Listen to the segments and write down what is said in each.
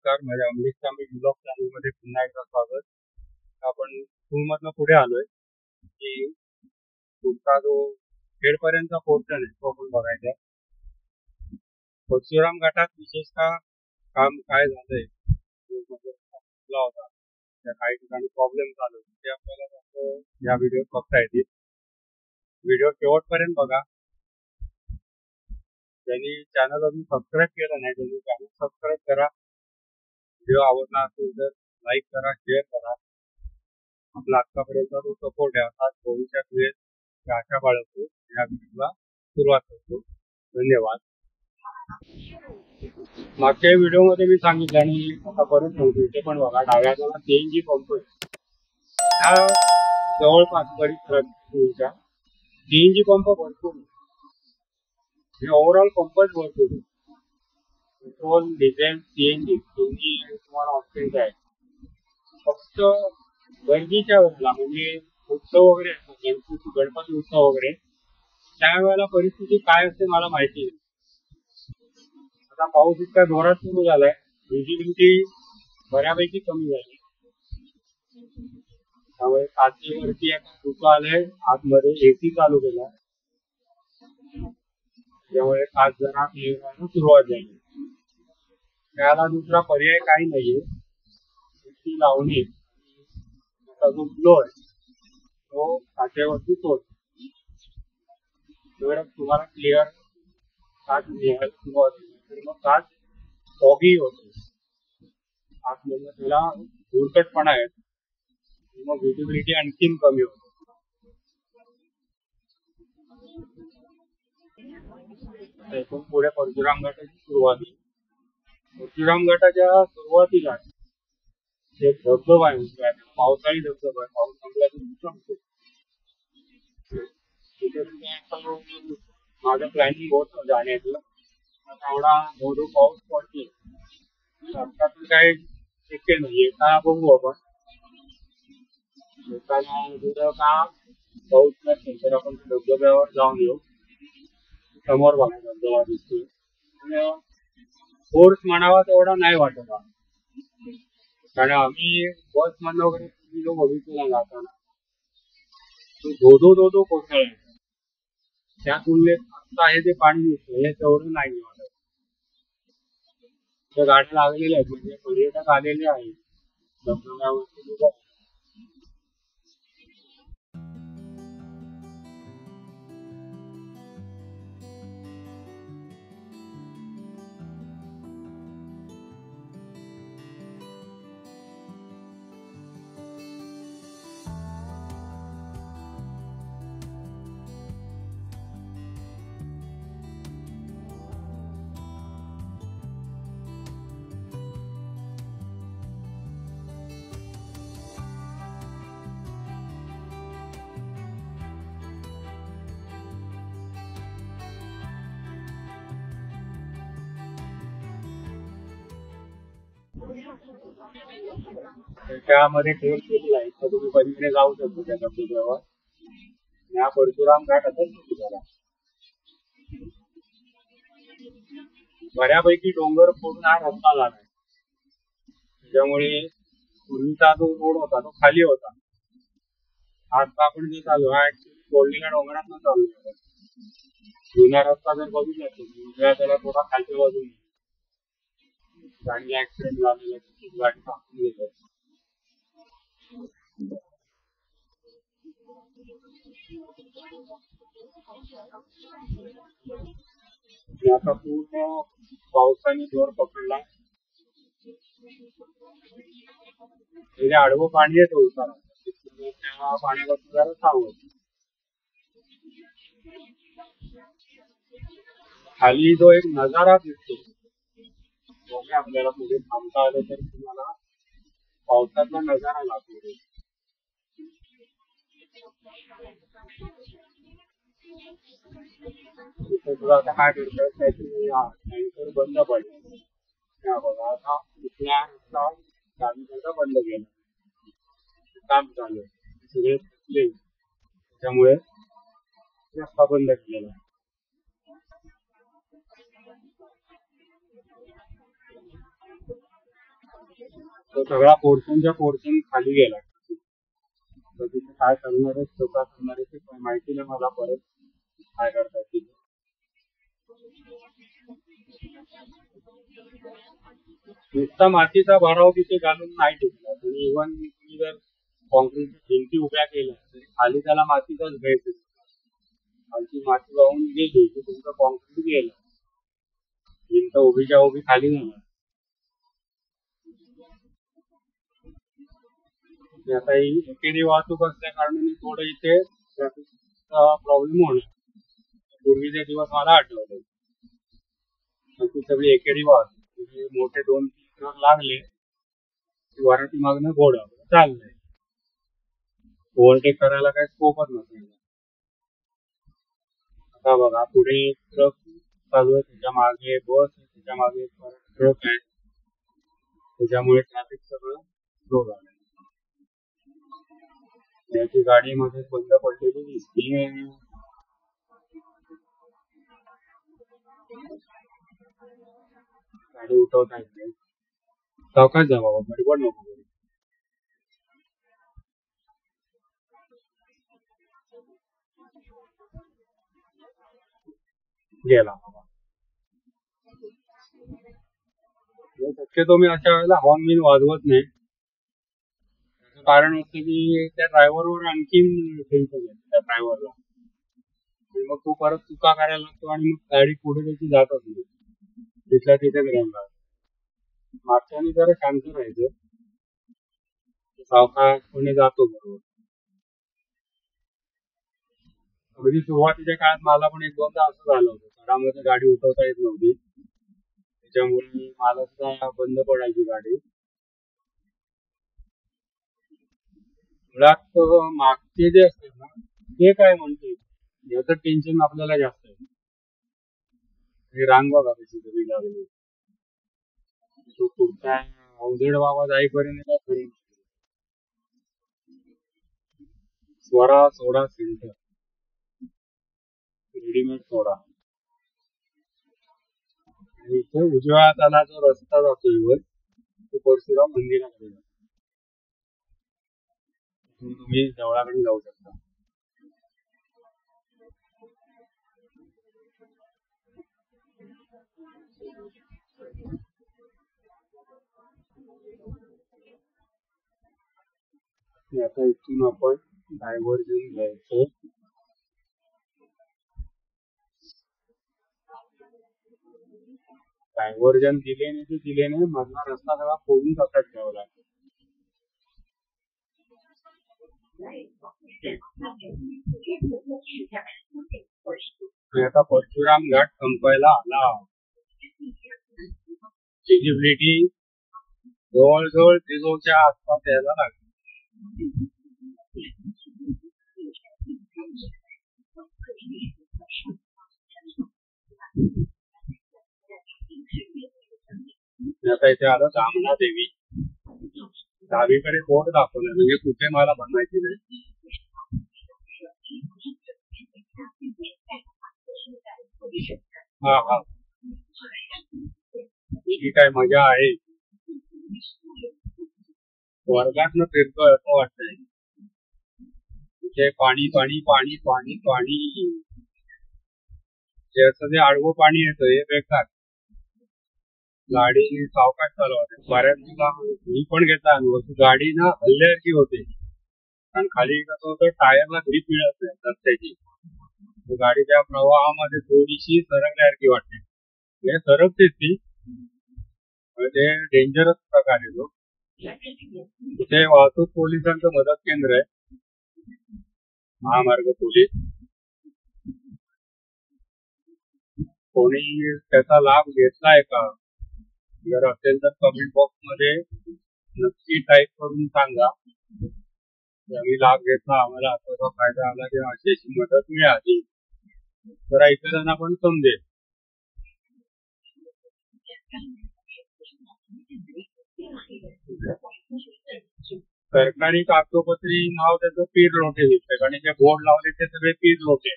नमस्कार, माझ्या अमरीशच्या मी ब्लॉग चॅनलमध्ये पुन्हा एकदा स्वागत. आपण स्कूलमधनं पुढे आलोय की पुढचा जो खेडपर्यंतचा पोर्शन आहे तो आपण बघायचा आहे. परशुराम घाटात विशेषतः काम काय झालंय होता, त्या काही ठिकाणी प्रॉब्लेम चालू ते आपल्याला या व्हिडिओत बघता येतील. व्हिडिओ शेवटपर्यंत बघा. ज्यांनी चॅनल अजून सबस्क्राईब केलं नाही त्यांनी चॅनल सबस्क्राईब करा. व्हिडिओ आवडला असेल तर लाईक करा, शेअर करा. आपला आतापर्यंतचा जो सपोर्ट आहे असाच भविष्यात मिळेल आशा बाळगतो. या व्हिडिओला सुरुवात करतो. धन्यवाद. मागच्या व्हिडिओमध्ये मी सांगितलं आणि आता परत सांगतो, इथे पण बघा डाव्या हाताला सीएनजी पंप आहे. ह्या जवळपास बरीच सीएनजी पंप भरपूर ओव्हरऑल पंपच भरपूर. पेट्रोल, डिझेल, सीएनजी तुम्हाला ऑप्शन्स आहे. फक्त गर्दीच्या वेळेला म्हणजे उत्सव वगैरे असतो, गणपती उत्सव वगैरे त्यावेळेला परिस्थिती काय असते मला माहिती नाही. आता पाऊस इतका जोरात सुरू झालाय, व्हिजिबिलिटी बऱ्यापैकी कमी झाली. त्यामुळे काचेवरती धुकं आलंय, आतमध्ये एसी चालू केला त्यामुळे काच जरा क्लिअर व्हायला सुरुवात झाली. त्याला दुसरा पर्याय काही नाहीये, एसी लावणे. त्याचा जो फ्लो आहे तो काचेवरती तोच तुम्हाला क्लिअर काच लिहायला सुरुवात होईल. तर मग काच फॉगी होते, आतमधून त्याला धुरकटपणा आहे, मग व्हिजिबिलिटी आणखीन कमी होते. इथून पुढे परशुराम घाटाची सुरुवाती. परशुराम घाटाच्या सुरुवातीला एक धबधबा आहे, पावसाळी धबधबा आहे. पाऊस संपला की संपतो. माझं प्लॅनिंग होत जाण्याचं, एवढा धोधो पाऊस पडतो. आता तर काही शक्य नाही. येताना बघू आपण, येताना जर का पाऊस नसेल तर आपण धबधब्यावर जाऊन येऊ. समोर बघा धबधबा दिसतोय. फोर्स म्हणावा तेवढा नाही वाटत, कारण आम्ही बस मधनं वगैरे जो बघितलेला जाताना तो धो कोसळायचा. त्या तुलनेत आता हे जे पाणी दिसतं हे तेवढं नाही वाटत. त्या गाड्या लागलेल्या आहेत, म्हणजे पर्यटक आलेले आहेत धबधब्यावरती. त्यामध्ये ट्रेन केलेला आहे, तर तुम्ही पलीकडे जाऊ शकतो त्या धबधब्यावर. हा परशुराम घाट असाच सुरू झाला. बऱ्यापैकी डोंगर पूर्ण हा रस्ता झालाय, त्याच्यामुळे पूर्वीचा जो रोड होता तो खाली होता. आता आपण जे चालू आहे कोल्डीला डोंगरात न चालू आहे. जुना रस्ता जर बघितला तर त्याला थोडा खालच्या बाजूने गाडी ऍक्सिडेंट झालेला, गाडी टाकून गेली. आता पूर्ण पावसाने जोर पकडला. आडवं पाणी येत उतारा, त्या पाण्यापासून जरा सावध. खाली जो एक नजारा दिसतो आपल्याला पुढे थांबता आलं तर तुम्हाला पावसाचा नजारा लागतो. आता काय करतात, काहीतरी टँकर बंद पडले. बघा आता इथला रस्ता डावीकडचा बंद केला, काम चालू सगळे थकले, त्यामुळे रस्ता बंद केलेला. तो सगळा पोर्शनच्या पोर्शन खाली गेला. तर तिथे काय करणार आहे चौका करणार आहे ते माहिती नाही मला. परत काय करतात तिथे नुसता मातीचा भराव तिथे घालून नाही टिकला. आणि इव्हन तुम्ही जर कॉन्क्रीटच्या भिंती उभ्या केल्या तरी खाली त्याला मातीचाच भेट येतो. खालची माती वाहून गेली की तुमचं कॉन्क्रीट गेलं, भिंत उभीच्या उभी खाली जाणार. आता ही एकेरी वाहतूक असल्या कारणाने थोडं इथे ट्रॅफिकचा प्रॉब्लेम होणार. पूर्वीचे दिवस मला आठवले. ती सगळी एकेरी वाहतूक, मोठे 2-3 ट्रक लागले की वराती मागणं घोडा चाललंय. ओव्हरटेक करायला काही स्कोपच नसेल. आता बघा पुढे एक ट्रक चालू आहे, त्याच्या मागे बस आहे, त्याच्या मागे ट्रक आहे. त्याच्यामुळे ट्रॅफिक सगळं स्लो झालं. त्याची गाडी मध्ये बंद पडलेली दिसते. गाडी उठवता येत नाही. सावकाश जा बाबा, गडबड नको करू. गेला बाबा. शक्यतो मी अशा वेळेला हॉर्न बिन वाजवत नाही. त्याचं कारण असतं की त्या ड्रायव्हरवर आणखीन टेन्शन येतं त्या ड्रायव्हरला. मग तो परत चुका करायला लागतो आणि मग गाडी पुढे त्याची जातच नाही, तिथल्या तिथेच राहणार. मागच्याने जरा शांत राहायचं, सावकाशपणे जातो बरोबर. अगदी सुरुवातीच्या काळात मला पण एक दोनदा असं झालं होतं. चढामध्ये गाडी उठवता येत नव्हती, त्याच्यामुळे मला सुद्धा बंद पडायची गाडी. मुळात मागचे जे असतात ना ते काय म्हणते याचं टेन्शन आपल्याला जास्त आहे. हे रांग बघा कशी तरी लागली. तो पुढचा अवजड बाबा जाईपर्यंत खरी स्वरा सोडा सेंटर रेडीमेड सोडा. आणि इथे उजव्या हाताला जो रस्ता जातो वर तो परशुराम मंदिराकडे जातो. तुम्ही देवळाकडे जाऊ शकता. आता इथून आपण डायव्हर्जन घ्यायचं. डायव्हर्जन दिले नाही मधला रस्ता सगळा फोडून तसाच ठेवला. आता परशुराम घाट संपायला आला. विजिबिलिटी जवळजवळ 0च्या आसपास यायला लागली. आता इथे आलं दामना देवी. डावीकडे बोर्ड दाखवलं म्हणजे कुठे मला पण माहिती नाही. हा ही काय मजा आहे. वर्गात फिरतोय असं वाटतंय. तिथे पाणी पाणी पाणी पाणी पाणी. असं जे आडवं पाणी येतं हे बेकार. गाडी सावकाश चालवते. बऱ्याचदा मी पण घेतला अनुभव. गाडी ना हल्ल्यासारखी होते आणि खाली कसं होतं टायरला ग्रीप मिळत नाही रस्त्याची. गाडीच्या प्रवाहामध्ये थोडीशी सरकल्यासारखी वाटते. हे सरकतेच ती, ते डेंजरस प्रकार आहे तो. इथे वाहतूक पोलिसांचं मदत केंद्र आहे, महामार्ग पोलीस. कोणी त्याचा लाभ घेतलाय का जर असेल तर कमेंट बॉक्स मध्ये नक्की टाईप करून सांगा. आम्ही लाभ घेतला, आम्हाला असा फायदा आला किंवा अशी मदत मिळाली तर इतरांना पण समजेल. सरकारी कागदोपत्री नाव त्याचं पीर लोटे दिसतंय आणि जे बोर्ड लावले ते सगळे पीर लोटे.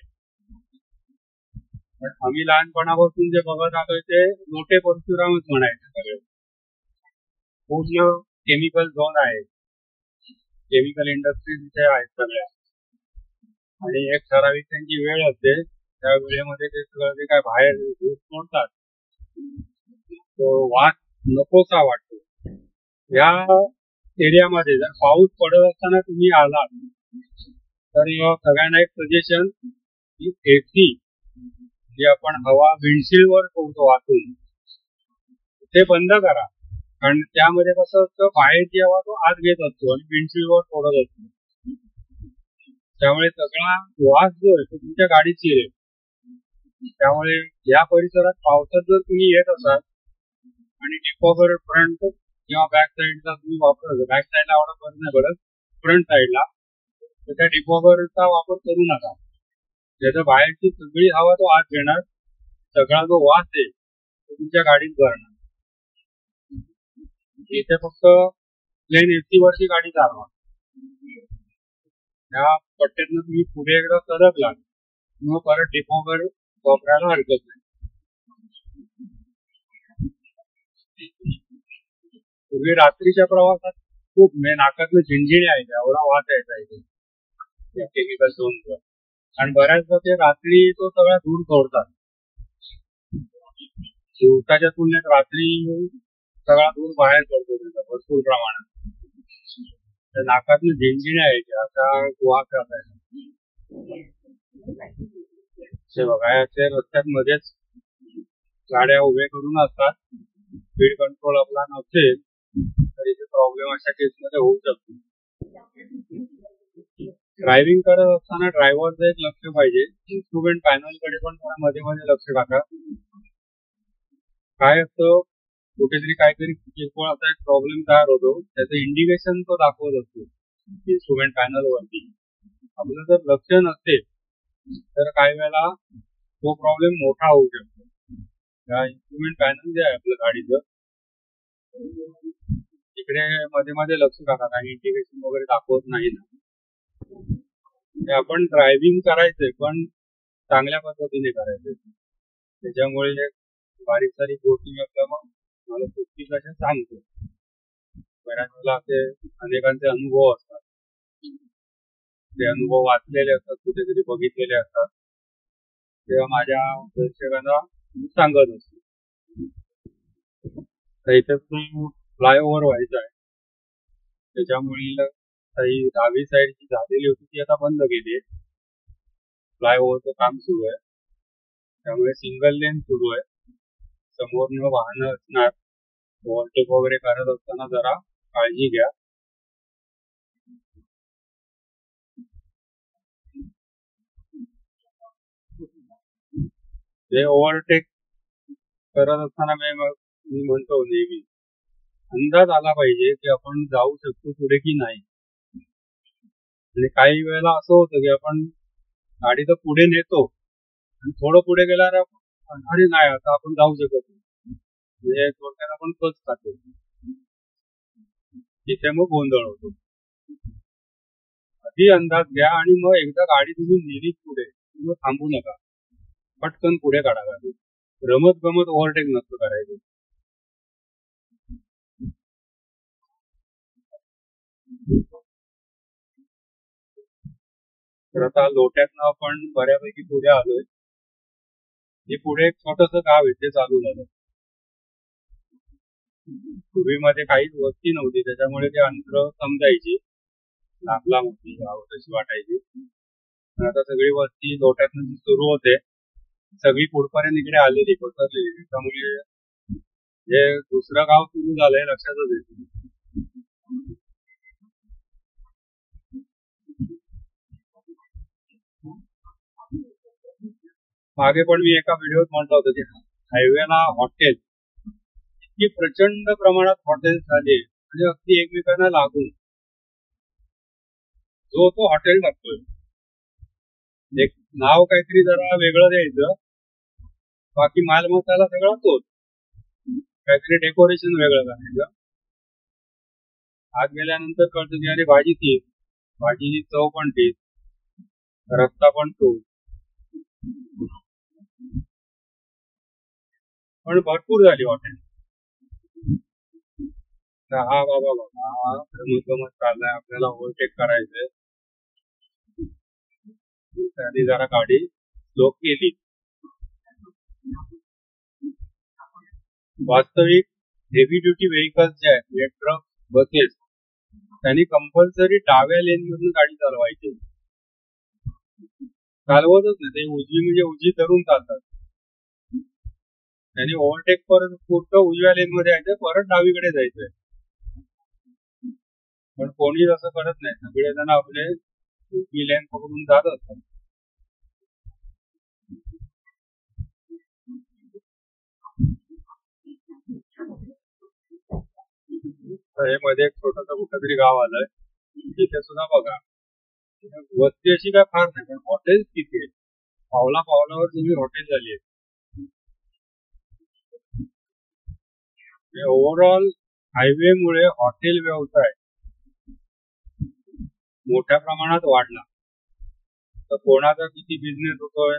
पण आम्ही लहानपणापासून जे बघत आलोय ते लोटे परशुरामच म्हणायचे सगळे. पूर्ण केमिकल झोन आहे. केमिकल इंडस्ट्रीज इथे आहेत सगळ्या आणि एक ठराविक त्यांची वेळ असते. त्या वेळेमध्ये ते सगळं जे काय बाहेर धूर सोडतात तो वास नकोसा वाटतो. या एरियामध्ये जर पाऊस पडत असताना तुम्ही आलात तर सगळ्यांना एक सजेशन की एसी जे आपण हवा विंडशील्डवर सोडतो आतून ते बंद करा. कारण त्यामध्ये कसं असतं बाहेरची हवा तो आत घेत असतो आणि विंडशील्डवर सोडत असतो. त्यामुळे सगळा वास जो आहे तो तुमच्या गाडीत शिरेल. त्यामुळे या परिसरात पावसात जर तुम्ही येत असाल आणि डिफॉगर फ्रंट किंवा बॅक साईडला तुम्ही वापरत बॅक साईडला एवढा फरक नाही पडत फ्रंट साईडला तर त्या डिफॉगरचा वापर करू नका. त्याच्या बाहेरची सगळी हवा तो आत घेणार. सगळा जो वास आहे तो तुमच्या गाडीत भरणार. इथे फक्त प्लेन एसी वरची गाडी चालवा. या पट्ट्यातनं तुम्ही पुढे एकदा सरकला किंवा परत डिफॉगर वापरायला हरकत नाही. पूर्वी रात्रीच्या प्रवासात खूप नाकातलं झिंझिणी आहे एवढा वास यायचा इथे केमिकल झोनचा. आणि बऱ्याचदा ते रात्री तो सगळा धूर सोडतात. दिवसाच्या तुलनेत रात्री सगळा धूर बाहेर पडतो त्याचा भरपूर प्रमाणात. तर नाकातलं झिंझिण्या यायच्या असा वास असायचा. बघा याचे रस्त्यात मध्येच गाड्या उभे करून असतात. स्पीड कंट्रोल आपला नसेल तर इथे प्रॉब्लेम अशा केसमध्ये होऊ शकतो. ड्रायव्हिंग करत असताना ड्रायव्हरचं एक लक्ष पाहिजे. इन्स्ट्रुमेंट पॅनल कडे पण मध्ये मध्ये लक्ष टाका. काय असतं कुठेतरी काहीतरी किरकोळ असा एक प्रॉब्लेम तयार होतो त्याचं इंडिकेशन तो दाखवत असतो इन्स्ट्रुमेंट पॅनल वरती. आपलं जर लक्ष नसेल तर काही वेळेला तो प्रॉब्लेम मोठा होऊ शकतो. त्या इन्स्ट्रुमेंट पॅनल जे आहे आपलं गाडीचं तिकडे मध्ये मध्ये लक्ष टाका. काही इंडिकेशन वगैरे दाखवत नाही ना. आपण ड्रायव्हिंग करायचंय पण चांगल्या पद्धतीने करायचंय. त्याच्यामुळे बारीक सारीक गोष्टी आपल्या मग मला गोष्टी कशा सांगतो. बऱ्याच वेळेला असे अनेकांचे अनुभव असतात. ते अनुभव वाचलेले असतात कुठेतरी बघितलेले असतात तेव्हा माझ्या दर्शकांना सांगत असतो. तर इथे फ्लायओव्हर व्हायचा आहे त्याच्यामुळे काही डावी साईडची झालेली होती ती आता बंद केली आहे. फ्लायओव्हरचं काम सुरू आहे त्यामुळे सिंगल लेन सुरू आहे. समोरनं वाहनं असणार. ओव्हरटेक वगैरे करत असताना जरा काळजी घ्या. जे ओव्हरटेक करत असताना मी म्हणतो नेहमी अंदाज आला पाहिजे की आपण जाऊ शकतो पुढे की नाही. आणि काही वेळेला असं होतं की आपण गाडी तर पुढे नेतो आणि थोडं पुढे गेल्यावर अरे नाही आता आपण जाऊ शकत नाही. म्हणजे थोडक्यात आपण कच खातो. तिथे मग गोंधळ होतो. आधी अंदाज घ्या आणि मग एकदा गाडी तुम्ही नेलीच पुढे मग थांबू नका. पटकन पुढे काढा गाडी. रमत गमत ओव्हरटेक नसतं करायचं. तर आता लोट्यातनं आपण बऱ्यापैकी पुढे आलोय. हे पुढे एक छोटस गाव आहे ते चालू झालं. पूर्वीमध्ये काहीच वस्ती नव्हती त्याच्यामुळे ते अंतर समजायची. लांब लांब होती गाव तशी वाटायची. आता सगळी वस्ती लोट्यातनं सुरू होते. सगळी पुढपर्यंत इकडे आलेली पसरलेली. त्यामुळे जे दुसरं गाव सुरू झालंय लक्षातच येते. मागे पण मी एका व्हिडिओत म्हटलं होतं की हायवेला हॉटेल इतकी प्रचंड प्रमाणात हॉटेल झाले म्हणजे अगदी एकमेकांना लागून जो तो हॉटेल टाकतोय. एक नाव काहीतरी जरा वेगळं द्यायचं बाकी माल मसाला सगळा तोच. काहीतरी डेकोरेशन वेगळं करायचं. आत गेल्यानंतर कळतं की अरे भाजी तीच भाजीची चव पण तीच रस्ता पण तो. पण भरपूर झाली हॉटेल. हा बाबा बाबा हा गमत चाललाय, आपल्याला ओव्हरटेक करायचंय. त्याने जरा गाडी स्लो केली. वास्तविक हेवी ड्युटी व्हेकल्स जे आहेत म्हणजे ट्रक, बसेस, त्यांनी कंपल्सरी डाव्या लेन मधून गाडी चालवायची. चालवतच नाही ते, उजवी म्हणजे उजवी धरून चालतात. त्यांनी ओव्हरटेक परत पुढचं उजव्या लेन मध्ये यायचं, परत डावीकडे जायचंय. पण कोणी असं करत नाही, सगळेजण आपले उजवी लेन पकडून जात असतात. हे मध्ये एक छोटस कुठंतरी गाव आलंय, तिथे सुद्धा बघा वस्ती अशी काय फार नाही, पण हॉटेल्स किती आहेत. पावला पावलावर तुम्ही हॉटेल झाली आहेत. ओव्हरऑल हायवे मुळे हॉटेल व्यवसाय मोठ्या प्रमाणात वाढला. तर कोणाचा किती बिझनेस होतोय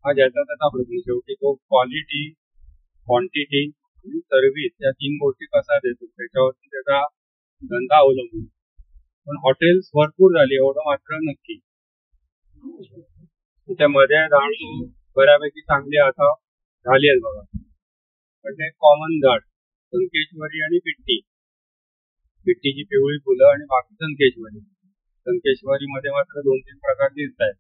हा ज्याचा त्याचा प्रश्न. शेवटी तो क्वालिटी, क्वांटिटी आणि सर्व्हिस या 3 गोष्टी कसा देतो त्याच्यावरती त्याचा धंदा अवलंबून. पण हॉटेल्स भरपूर झाली एवढं मात्र नक्की. त्यामध्ये राहणी बऱ्यापैकी चांगली आता झाली आहे बघा. पण ते कॉमन झाड संकेश्वरी आणि पिट्टी, पिट्टीची पिवळी फुलं आणि बाकी संकेश्वरी. संकेश्वरी मध्ये मात्र 2-3 प्रकार दिसत आहेत.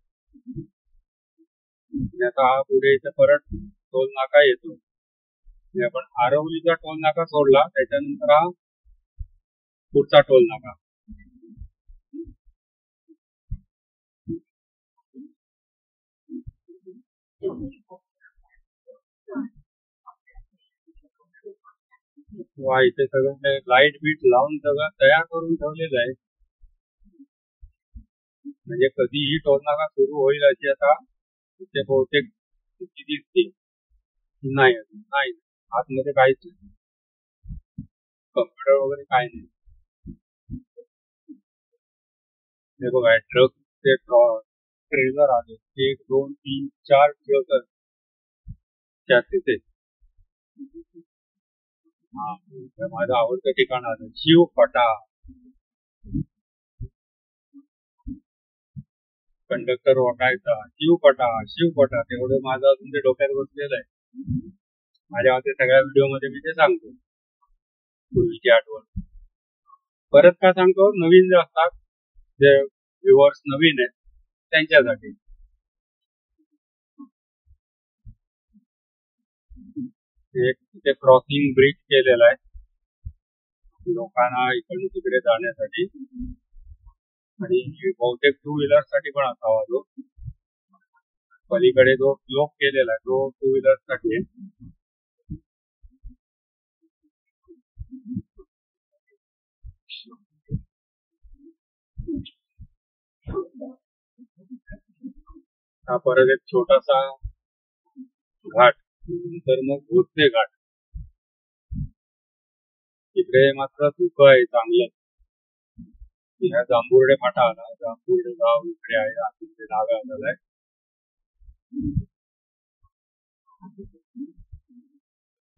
आता हा पुढे इथे परत टोल नाका येतो. आपण आरवलीचा टोल नाका सोडला त्याच्यानंतर हा पुढचा टोल नाका. वा, इथे सगळं लाईट बीट लावून सगळं तयार करून ठेवलेलं आहे. म्हणजे कधीही टोल नाका सुरू होईल अशी आता इथे बहुतेक दिसते. नाही नाही, आतमध्ये काहीच नाही, कम्प्युटर वगैरे काही नाही. हे बघा ट्रक ते ट्रेलर आले, 1 2 3 4 ट्रक तिथे. हा, माझं आवडतं ठिकाण आलं, शिवफटा. कंडक्टर ओरडायचा शिवफटा शिवफटा, तेवढं माझं अजून ते डोक्यात बसलेलं आहे. माझ्या मते सगळ्या व्हिडिओ मध्ये मी ते सांगतो, पूर्वीची आठवण. परत काय सांगतो, नवीन जे असतात, जे व्ह्युअर्स नवीन आहेत त्यांच्यासाठी. तिथे क्रॉसिंग ब्रिज केलेला आहे लोकांना इकडे तिकडे जाण्यासाठी, आणि बहुतेक 2 व्हीलर साठी पण असावा. तो पलीकडे जो स्लोप केलेला आहे तो 2 व्हीलर साठी आहे. हा परत एक छोटासा घाट, नंतर मग भोसले घाट. तिकडे मात्र धुकं आहे चांगलं. ह्या जांभुर्डे फाटा आला, जांभुर्डे गाव इकडे आहे, तिकडे डाव्या हाताला आहे.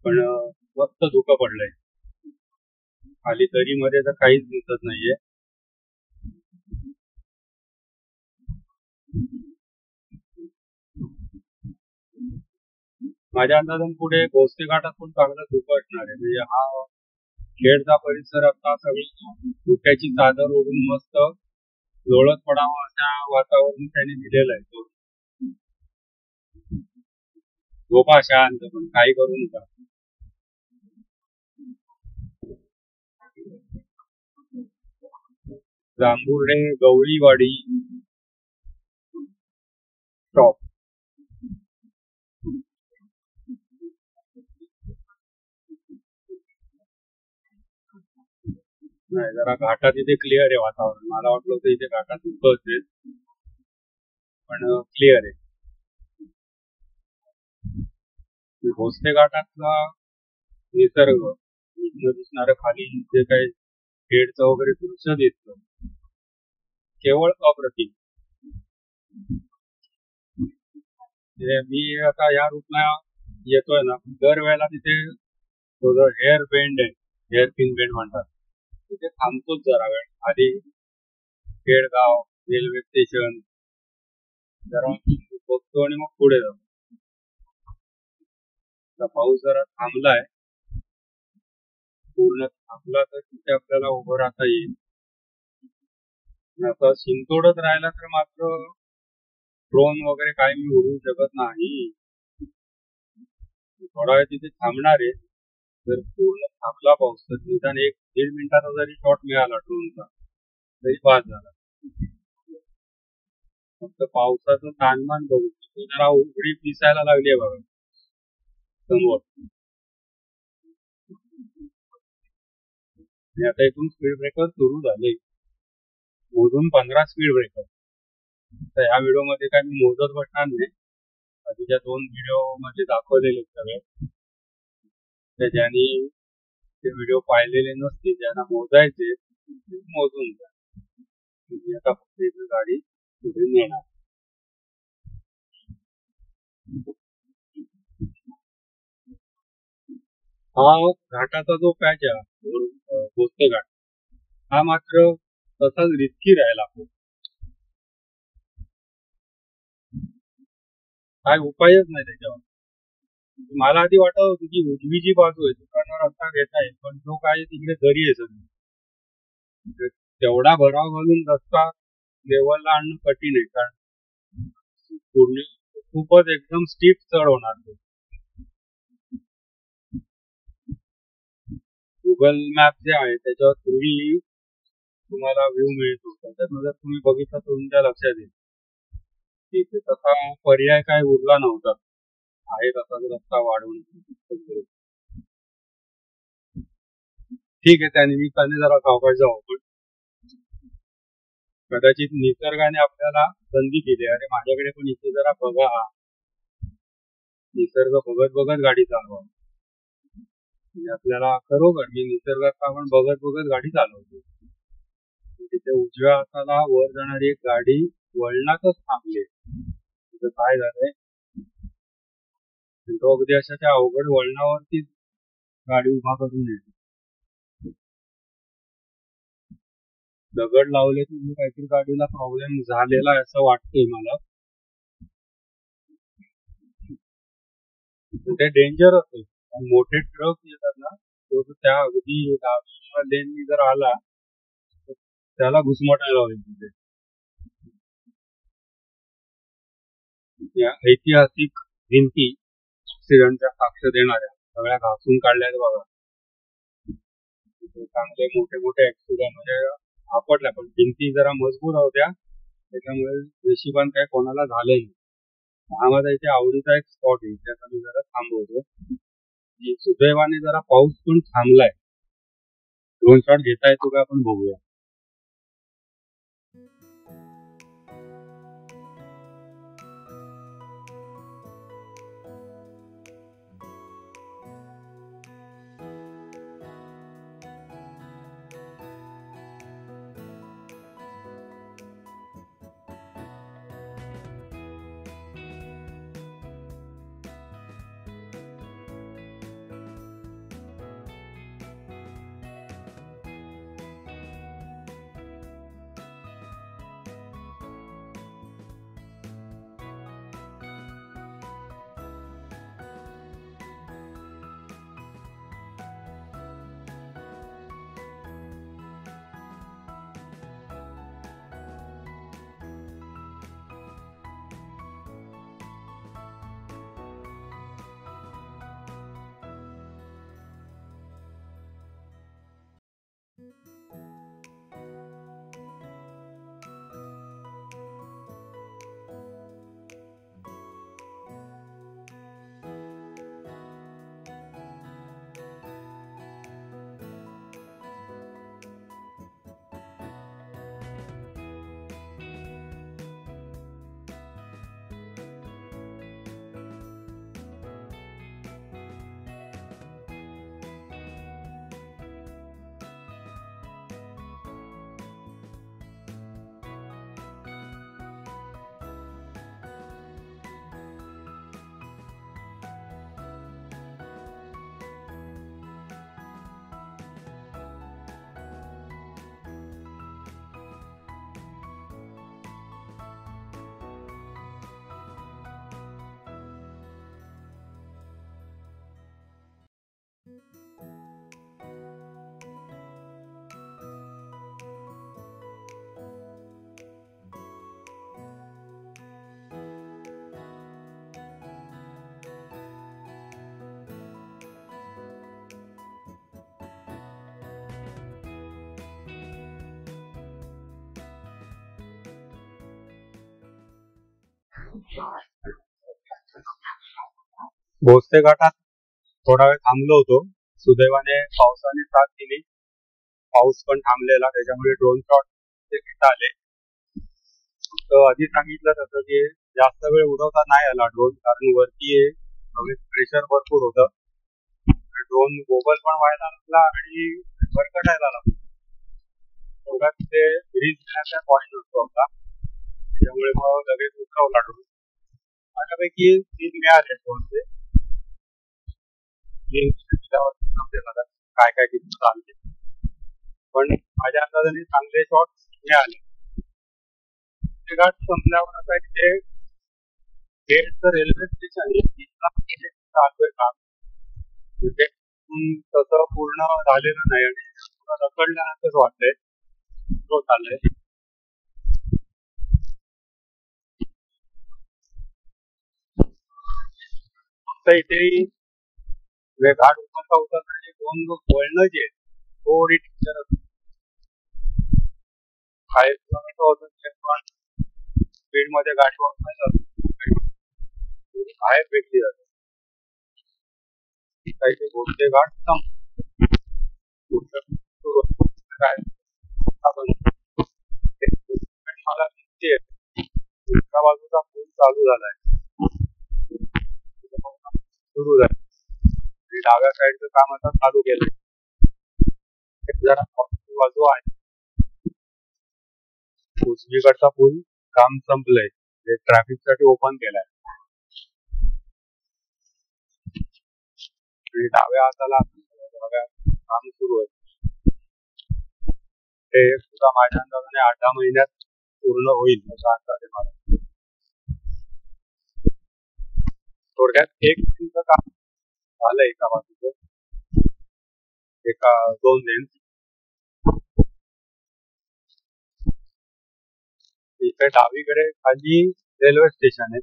पण मस्त धुकं पडलंय खाली, दरी मध्ये तर काहीच दिसत नाहीये. माझ्या अंदाजाने पुढे भोसले घाटात पण चांगलं धुकं असणार आहे. म्हणजे हा खेडचा परिसर आता सगळी धुक्याची चादर ओढून मस्त लोळत पडावं अशा वातावरण त्यांनी दिलेलं आहे. झोपा शांत, पण काही करू नका. जांभुर्डे गवळीवाडी स्टॉप. नाही, जरा घाटात इथे क्लिअर आहे वातावरण. मला वाटलं होतं इथे घाटात धुकं असेल, पण क्लिअर आहे. भोसले घाटातला निसर्ग, दिसणार खाली जे काही खेडचं वगैरे दृश्य दिसतं, केवळ अप्रतिम. मी आता या रूटला येतोय ना, दरवेळेला तिथे हेअर बेंड आहे, हेअरपिन बेंड म्हणतात, तिथे थांबतोच जरा वेळ. आधी केडगाव रेल्वे स्टेशन जरा बघतो आणि मग पुढे जातो. आता पाऊस जरा थांबलाय, पूर्ण थांबला तर तिथे आपल्याला उभं राहता येईल. आता शिंतोडत राहिला तर मात्र ड्रोन वगैरे काही मी उडवू शकत नाही. थोडा वेळ तिथे थांबणार आहे. जर पूर्ण थांबला पाऊस तर निदान 1-1.5 मिनिटाचा जरी शॉट मिळाला ड्रोनचा तरी बाद झाला. फक्त पावसाचं ताणमान बघू, जरा उघडी दिसायला लागली आहे बघा समोर. आणि आता इथून स्पीड ब्रेकर सुरू झाले, मोजून 15 स्पीड ब्रेकर. तर या व्हिडिओ मध्ये काय मी मोजत बसणार नाही. आधीच्या 2 व्हिडिओ मध्ये दाखवलेले सगळे, ज्यांनी ते व्हिडिओ पाहिलेले नसतील ज्यांना मोजायचे मोजून द्या. आता फक्त इथे गाडी पुढे नेणार. हा घाटाचा जो पॅच आहे भोसले घाट, हा मात्र तसाच रिस्की राहिला. काय उपायच नाही त्याच्यावर. मला आधी वाटत होतं की उजवी जी बाजू आहे दुकानावर रस्ता घेता येईल, पण जो काय तिकडे दरी आहे सगळी, तेवढा भराव घालून रस्ता लेवलला आणणं कठीण आहे. कारण पूर्ण खूपच एकदम स्टीप चढ होणार तो. गुगल मॅप जे आहे त्याच्यावर पूर्वी तुम्हाला व्ह्यू मिळतो, त्याच्यात जर तुम्ही बघितलं तर तुमच्या लक्षात येईल तिथे तसा पर्याय काय उरला नव्हता. आहे तसाच रस्ता वाढवून. ठीक आहे, त्या निमित्ताने जरा सावकाश जाऊ. पण कदाचित निसर्गाने आपल्याला संधी दिली, अरे माझ्याकडे पण इथे जरा बघा, निसर्ग बघत बघत गाडी चालवा. आपल्याला खरोखर मी निसर्गात आपण बघत बघत गाडी चालवतो. तिथे उजव्या हाताला वर जाणारी एक गाडी वळणातच थांबली. तिथं काय झालंय, तो अगदी अशा त्या अवघड वळणावरती गाडी उभा करून येते. दगड लावले तुम्ही, काहीतरी गाडीला प्रॉब्लेम झालेला आहे असं वाटतंय मला. ते डेंजर असतं. मोठे ट्रक येतात ना, तो त्या अगदी लेननी जर आला तर त्याला घुसमटायला होईल. तिथे या ऐतिहासिक भिंती ऍक्सिडेंटच्या साक्ष देणाऱ्या सगळ्या घासून काढल्या बघा. चांगले मोठे मोठे ऍक्सिडेंट म्हणजे आपटल्या, पण भिंती जरा मजबूत होत्या त्याच्यामुळे नशिबान काय कोणाला झालं नाही. हा माझा इथे आवडीचा एक स्पॉट आहे, त्याचा मी जरा थांबवतो. सुदैवाने जरा पाऊस पण थांबलाय. 2 शॉट घेता येतो का आपण बघूया. भोसले घाटात थोडा वेळ थांबलो होतो. सुदैवाने पावसाने साथ दिली. पाऊस पण थांबलेला, त्याच्यामुळे ड्रोन शॉट घेता आले. तर आधी सांगितलं तसं की जास्त वेळ उडवता नाही आला ड्रोन, कारण वरती प्रेशर भरपूर होतं. ड्रोन गोगल पण व्हायला लागला आणि भरकटायला लागला. तेवढ्यात ते रिलीज करण्याचा पॉईंट होतो आपला, त्यामुळे मग लगेच उतरवला ड्रोन. माझ्यापैकी 3 मिळाले ड्रोनचे. काय काय किती चालते, पण माझ्या अंदाजाने चांगले शॉट मिळाले. ते घाट संपल्यावर आता इथे गेटचं रेल्वे स्टेशन चालू आहे काम. म्हणजे तसं पूर्ण झालेलं नाही आणि रखडल्यानंतर वाटतंय तो चाललंय. आता इथे घाट उतरण्याची 2 वळणं जी आहेत थोडी टीचर बाहेर किलोमीटर होतं, स्पीड मध्ये गाडी बाहेर भेटली जाते. इथे घोडचे घाट मला दिसते दुसऱ्या बाजूचा पूल चालू झालाय, सुरू झालं. डाव्या साईडचं काम आता चालू केलंय. जरा बाजू आहे, उजवीकडचा पूल काम संपलंय, ट्रॅफिक साठी ओपन केलाय. आणि डाव्या हाताला काम सुरू आहे. ते सुद्धा माझ्या अंदाजाने 8-10 महिन्यात पूर्ण होईल असा अंदाज आहे मला. थोडक्यात एक काम झालं एका बाजूचं, एका 2 लेन. इथे डावीकडे खाली रेल्वे स्टेशन आहे.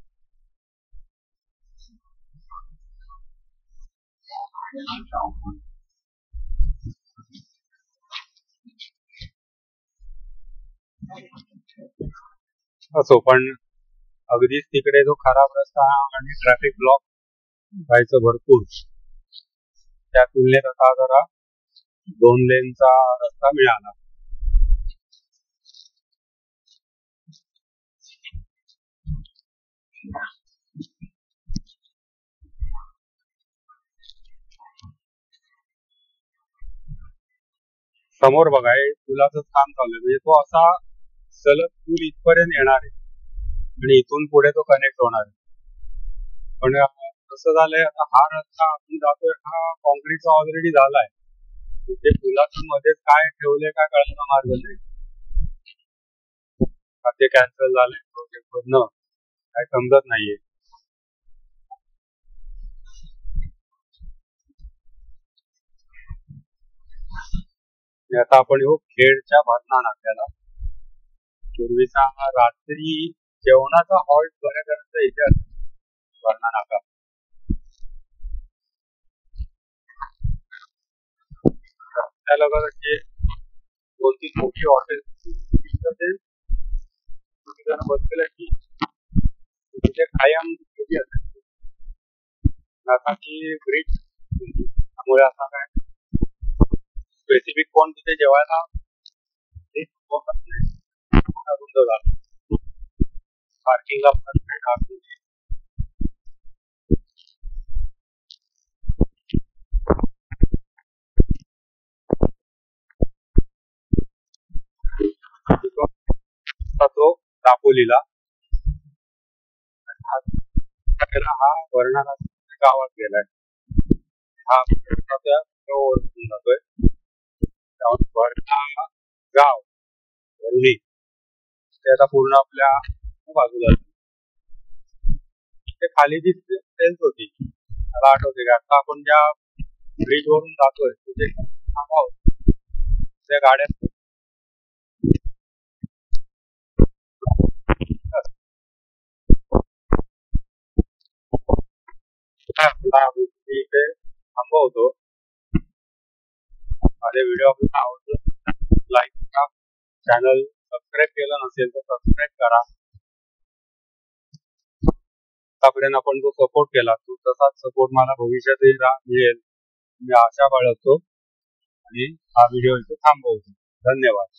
असो, पण अगदीच तिकडे जो खराब रस्ता आणि ट्रॅफिक ब्लॉक व्हायचं भरपूर, त्या तुलनेत आता जरा 2 लेनचा रस्ता मिळाला. समोर बघा, पुलाचं काम चालू आहे. म्हणजे तो असा सलग पूल इथपर्यंत येणार आहे आणि इथून पुढे तो कनेक्ट होणार आहे. पण कसं झालंय, आता हा रस्ता आपण जातोय हा कॉन्क्रीटचा ऑलरेडी झालाय. ते पुलाच्या मध्ये काय ठेवलंय काय कळायला मार्ग नाही. ते कॅन्सल झालंय प्रोजेक्ट मधनं, काय समजत नाहीये. आता आपण येऊ खेडच्या भरणा नाक्याला. पूर्वीचा रात्री जेवणाचा हॉल्ट बऱ्यापर्यंत इथे असतो भरणा नाका. त्याला बघा 2-3 मोठी हॉटेल बसलेलं की तिथे कायम असायची ब्रिज. त्यामुळे असा काय स्पेसिफिक कोण तिथे जेवायला रुंद झाला. पार्किंगला तो दापोलीला हा वर्णा गावात गेलाय. हा ओळखून जातोय गाव वरुणी. ते आता पूर्ण आपल्या बाजूला ते खाली जी सेल्स होती मला आठवते का, आता आपण ज्या ब्रिज वरून जातोय तिथे त्या गाड्या इथे थांबवतो. माझे व्हिडिओ आपल्याला आवडतो लाईक करा, चॅनल सबस्क्राईब केलं नसेल तर सबस्क्राईब करा. आतापर्यंत आपण जो सपोर्ट केला तो तसाच सपोर्ट मला भविष्यातही मिळेल मी आशा बाळगतो आणि हा व्हिडिओ इथे थांबवतो. धन्यवाद.